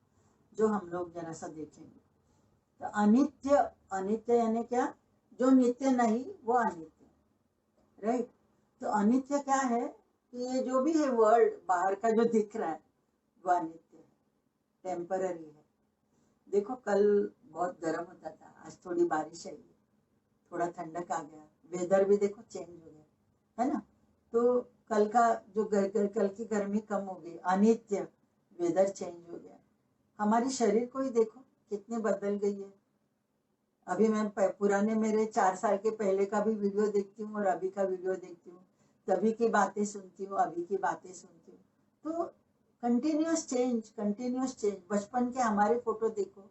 जो हम लोग जरा सा देखेंगे। तो अनित्य, अनित्य यानी क्या, जो नित्य नहीं वो अनित्य, राइट। तो अनित्य क्या है कि ये जो भी है वर्ल्ड बाहर का जो दिख रहा है वो अनित्य है, टेम्पररी है। देखो कल बहुत गर्म होता था, आज थोड़ी बारिश आई, थोड़ा ठंडक आ गया, वेदर भी देखो चेंज हो गया, है ना। तो कल का जो कल की गर्मी कम हो गई, अनित्य, वेदर चेंज हो गया। हमारी शरीर को ही देखो कितनी बदल गई है। अभी मैं पुराने मेरे 4 साल के पहले का भी वीडियो देखती हूँ और अभी का वीडियो देखती हूँ, तभी की बातें सुनती हूँ, अभी की बातें सुनती हूँ। तो कंटिन्यूस चेंज, कंटिन्यूस चेंज। बचपन के हमारे फोटो देखो,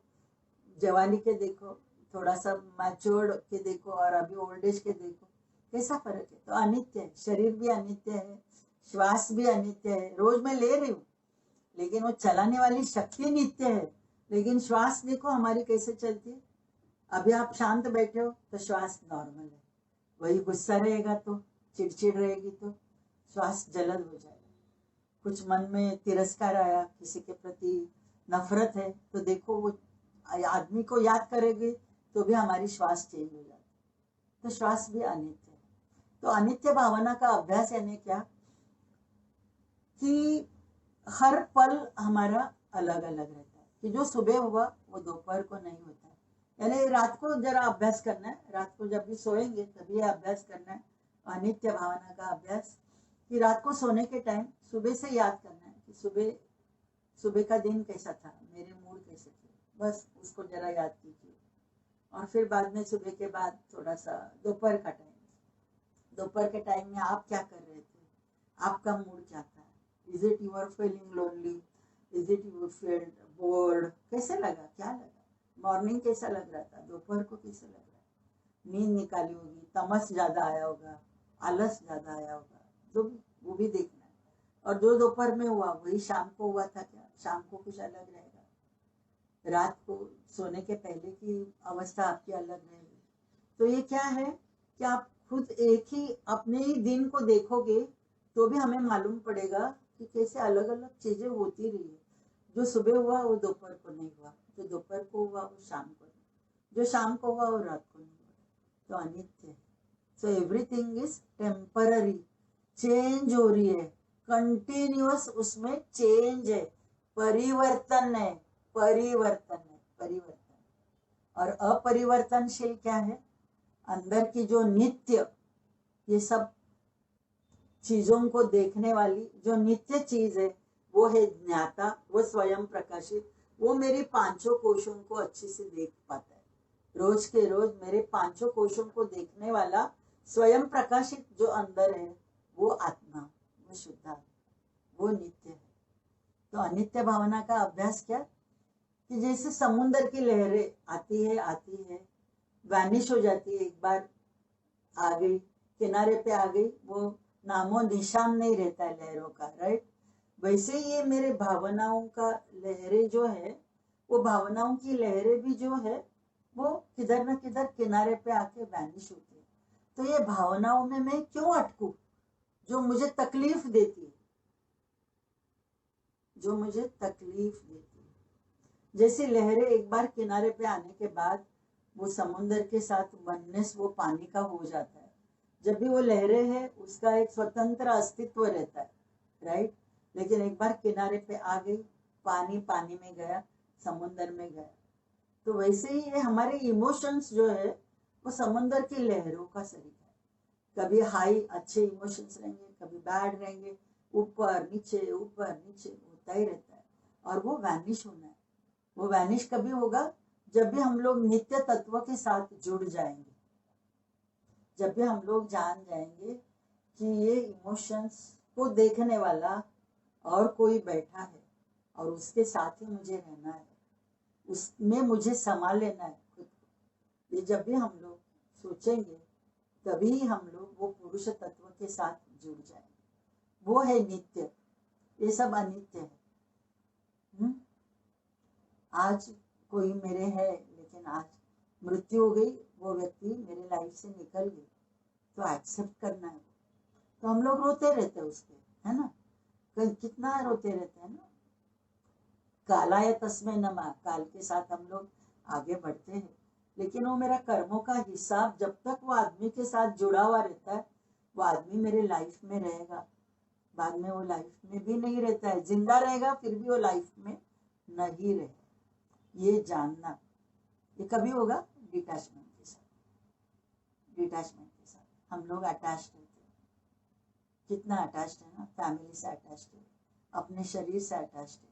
जवानी के देखो, थोड़ा सा मैच्योर्ड के देखो, और अभी ओल्ड एज के देखो, कैसा फर्क है। तो अनित्य है, शरीर भी अनित्य है, श्वास भी अनित्य है। रोज मैं ले रही हूँ लेकिन वो चलाने वाली शक्ति नित्य है, लेकिन श्वास देखो हमारी कैसे चलती है। अभी आप शांत बैठे हो तो श्वास नॉर्मल है, वही गुस्सा रहेगा तो, चिड़चिड़ रहेगी तो श्वास जलन हो जाएगा। कुछ मन में तिरस्कार आया, किसी के प्रति नफरत है, तो देखो वो आदमी को याद करेंगे तो भी हमारी श्वास चेंज हो जाती है। तो श्वास भी अनित्य है। तो अनित्य भावना का अभ्यास यानी क्या कि हर पल हमारा अलग अलग रहता है, कि जो सुबह हुआ वो दोपहर को नहीं होता है। यानी रात को जरा अभ्यास करना है, रात को जब भी सोएंगे तभी अभ्यास करना है अनित्य भावना का अभ्यास, कि रात को सोने के टाइम सुबह से याद करना है कि सुबह का दिन कैसा था, मेरे मूड कैसे थे, बस उसको जरा याद कीजिए। और फिर बाद में सुबह के बाद थोड़ा सा दोपहर का टाइम, दोपहर के टाइम में आप क्या कर रहे थे, आपका मूड क्या था, is it you are feeling lonely, is it you feel bored, कैसे लगा, क्या लगा, मॉर्निंग कैसा लग रहा था, दोपहर को कैसा लग रहा है, नींद निकाली होगी, तमस ज्यादा आया होगा, आलस ज्यादा आया होगा, जो वो भी देखना है। और जो दोपहर में हुआ वही शाम को हुआ था क्या, शाम को कुछ अलग रहेगा, रात को सोने के पहले की अवस्था आपकी अलग रहेगी। तो ये क्या है कि आप खुद एक ही अपने ही दिन को देखोगे तो भी हमें मालूम पड़ेगा कि कैसे अलग अलग चीजें होती रही है। जो सुबह हुआ वो दोपहर को नहीं हुआ, जो दोपहर को हुआ वो शाम को नहीं, जो शाम को हुआ वो रात को नहीं हुआ। तो अनित्य है। So everything is temporary, change हो रही है, कंटिन्यूअस उसमें चेंज है, परिवर्तन है, परिवर्तन है, परिवर्तन। और अपरिवर्तनशील क्या है, अंदर की जो नित्य, ये सब चीजों को देखने वाली जो नित्य चीज है वो है ज्ञाता, वो स्वयं प्रकाशित, वो मेरे पांचों कोशों को अच्छे से देख पाता है। रोज के रोज मेरे पांचों कोशों को देखने वाला स्वयं प्रकाशित जो अंदर है वो आत्मा, वो शुद्ध, वो नित्य है। तो अनित्य भावना का अभ्यास क्या कि जैसे समुद्र की लहरें आती है वैनिश हो जाती है, एक बार आ गई किनारे पे आ गई, वो नामो निशान नहीं रहता है लहरों का, राइट। वैसे ये मेरे भावनाओं का लहरें जो है, वो भावनाओं की लहरें भी जो है वो किधर न किधर किनारे पे आके वैनिश होती है। तो ये भावनाओं में मैं क्यों अटकूं जो मुझे तकलीफ देती है, जो मुझे तकलीफ देती है। जैसे लहरें एक बार किनारे पे आने के बाद वो समुद्र के साथ वननेस वो पानी का हो जाता है। जब भी वो लहरें है उसका एक स्वतंत्र अस्तित्व रहता है, राइट। लेकिन एक बार किनारे पे आ गई, पानी पानी में गया, समुद्र में गया। तो वैसे ही ये हमारे इमोशंस जो है वो समुद्र की लहरों का सरीका है। कभी हाई अच्छे इमोशंस रहेंगे, कभी बैड रहेंगे, ऊपर नीचे होता ही रहता है। और वो वैनिश होना है। वो वैनिश कभी होगा जब भी हम लोग नित्य तत्व के साथ जुड़ जाएंगे, जब भी हम लोग जान जाएंगे कि ये इमोशंस को देखने वाला और कोई बैठा है और उसके साथ ही मुझे रहना है, उसमें मुझे संभाल लेना है खुद को, ये जब भी हम लोग सोचेंगे तभी हम लोग वो पुरुष तत्व के साथ जुड़ जाएंगे। वो है नित्य, ये सब अनित्य है। आज कोई मेरे है लेकिन आज मृत्यु हो गई, वो व्यक्ति मेरे लाइफ से निकल गई, तो एक्सेप्ट करना है। तो हम लोग रोते रहते हैं उसके, है ना, कितना रोते रहते हैं ना। कालाय तस्मै नमः, काल के साथ हम लोग आगे बढ़ते हैं, लेकिन वो मेरा कर्मों का हिसाब जब तक वो आदमी के साथ जुड़ा हुआ रहता है, वो आदमी मेरे लाइफ में रहेगा। बाद में वो लाइफ में भी नहीं रहता है, जिंदा रहेगा फिर भी वो लाइफ में नहीं रहेगा। ये जानना, ये कभी होगा डिटैचमेंट के साथ। डिटैचमेंट के साथ हम लोग अटैच रहते हैं, कितना अटैच है ना, फैमिली से अटैच है, अपने शरीर से अटैच है,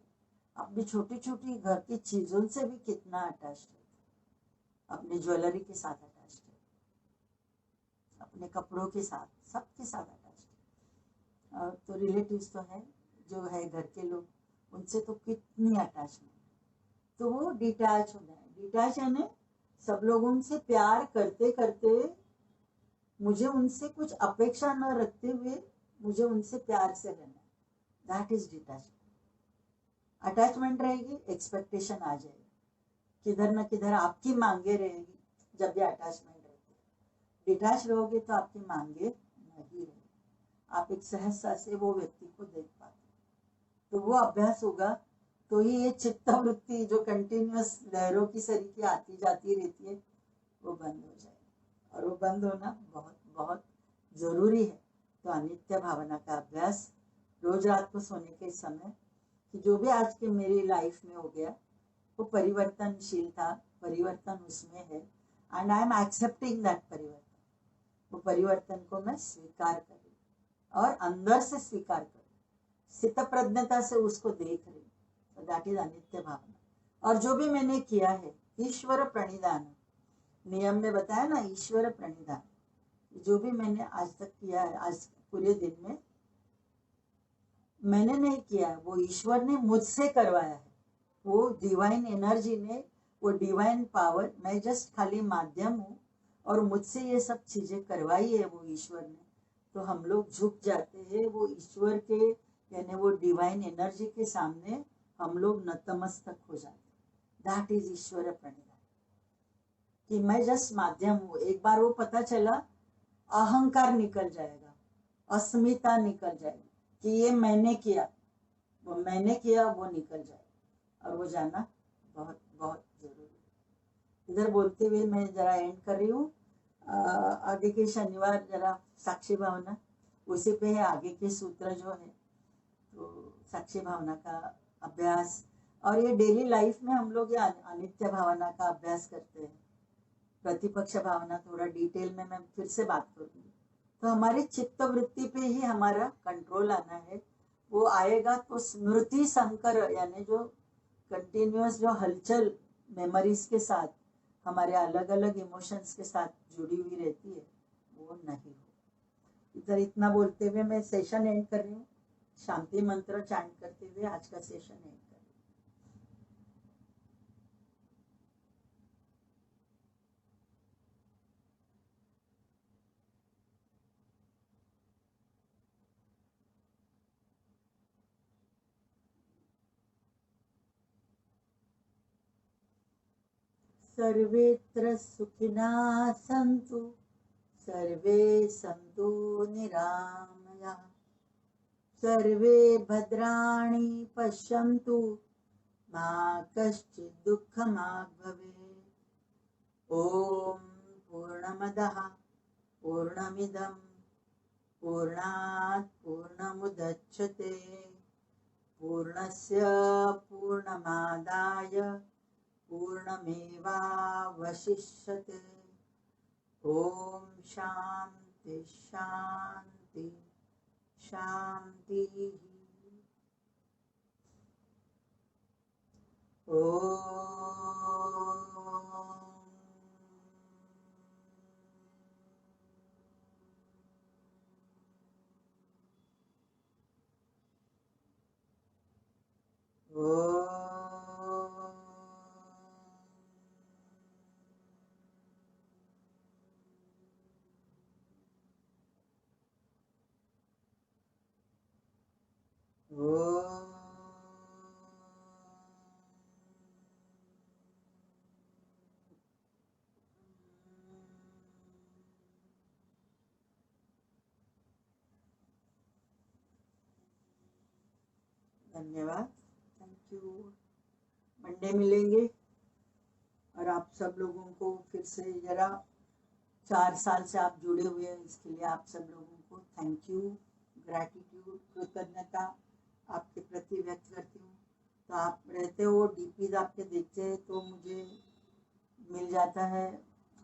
अपनी छोटी छोटी घर की चीजों से भी कितना अटैच है, अपने ज्वेलरी के साथ अटैच है, अपने कपड़ों के साथ, सबके साथ अटैच है। और तो रिलेटिव्स तो है, जो है घर के लोग, उनसे तो कितनी अटैचमेंट। तो वो डिटैच हो जाए। डिटैच यानी सब लोगों से प्यार करते करते, मुझे उनसे कुछ अपेक्षा न रखते हुए मुझे उनसे प्यार से रहना, दैट इज डिटैचमेंट। अटैचमेंट रहेगी, एक्सपेक्टेशन आ जाएगी, किधर न किधर आपकी मांगे रहेगी। जब भी अटैचमेंट रहती है, डिटैच रहोगे तो आपकी मांगे नहीं रहेगी, आप एक सहजता से वो व्यक्ति को देख पाते। तो वो अभ्यास होगा तो ही ये चित्त वृत्ति जो कंटिन्यूअस लहरों की सरीखे आती जाती रहती है, वो बंद हो जाएगी। और वो बंद होना बहुत बहुत जरूरी है। तो अनित्य भावना का अभ्यास रोज रात को सोने के समय, कि जो भी आज के मेरी लाइफ में हो गया वो परिवर्तनशील था, परिवर्तन उसमें है, and I am accepting that परिवर्तन। वो परिवर्तन को मैं स्वीकार कर रही और अंदर से स्वीकार कर रही, स्थित प्रज्ञता से उसको देख रही। तो दैट इज अनित्य भावना। और जो भी मैंने किया है, ईश्वर प्रणिधान, नियम में बताया ना, ईश्वर प्रणिधान, जो भी मैंने आज तक किया है, आज पूरे दिन में मैंने नहीं किया है, वो ईश्वर ने मुझसे करवाया है। वो डिवाइन एनर्जी ने, वो डिवाइन पावर, मैं जस्ट खाली माध्यम हूँ और मुझसे ये सब चीजें करवाई है वो ईश्वर ने। तो हम लोग झुक जाते हैं वो ईश्वर के, यानी वो डिवाइन एनर्जी के सामने हम लोग नतमस्तक हो जाते। दैट इज ईश्वर प्रणिधान, कि मैं जस्ट माध्यम हूँ। एक बार वो पता चला, अहंकार निकल जाएगा, अस्मिता निकल जाएगी, कि ये मैंने किया, वो मैंने किया, वो निकल जाएगा। और वो जाना बहुत बहुत जरूरी है। इधर बोलते हुए मैं जरा एंड कर रही हूँ। आगे के शनिवार जरा साक्षी भावना, उसी पे है आगे के सूत्र जो है। तो साक्षी भावना का अभ्यास, और ये डेली लाइफ में हम लोग ये अनित्य भावना का अभ्यास करते हैं। प्रतिपक्ष भावना थोड़ा डिटेल में मैं फिर से बात करूंगी। तो हमारी चित्त वृत्ति पे ही हमारा कंट्रोल आना है। वो आएगा तो स्मृति संकर, यानी जो कंटिन्यूअस जो हलचल मेमोरीज के साथ, हमारे अलग अलग इमोशंस के साथ जुड़ी हुई रहती है, वो नहीं हो। इधर इतना बोलते हुए मैं सेशन एंड कर रही हूँ। शांति मंत्र चैंट करते हुए आज का सेशन एंड कर रही हूँ। सर्वेत्र सुखिनः सन्तु, सर्वे सन्तु निरामयाः, सर्वे भद्राणि पश्यन्तु, मा कश्चित् दुःखमाप् भवेत्। ॐ पूर्णमदः पूर्णमिदं पूर्णात् पूर्णमुदच्यते, पूर्णस्य पूर्णमादाय पूर्णमेवावशिष्यते। ॐ शान्ति शान्ति शान्तिः। ॐ धन्यवाद, थैंक यू। मंडे मिलेंगे, और आप सब लोगों को फिर से जरा 4 साल से आप जुड़े हुए हैं, इसके लिए आप सब लोगों को थैंक यू, ग्रैटिट्यूड, कृतज्ञता आपके प्रति व्यक्त करती हूँ। तो आप रहते हो, डीपीज आपके देखते हैं तो मुझे मिल जाता है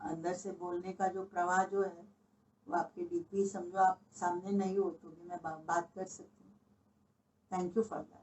अंदर से बोलने का जो प्रवाह जो है, वो आपके डीपी समझो आप सामने नहीं हो तो भी मैं बात कर सकती हूँ। Thank you for that.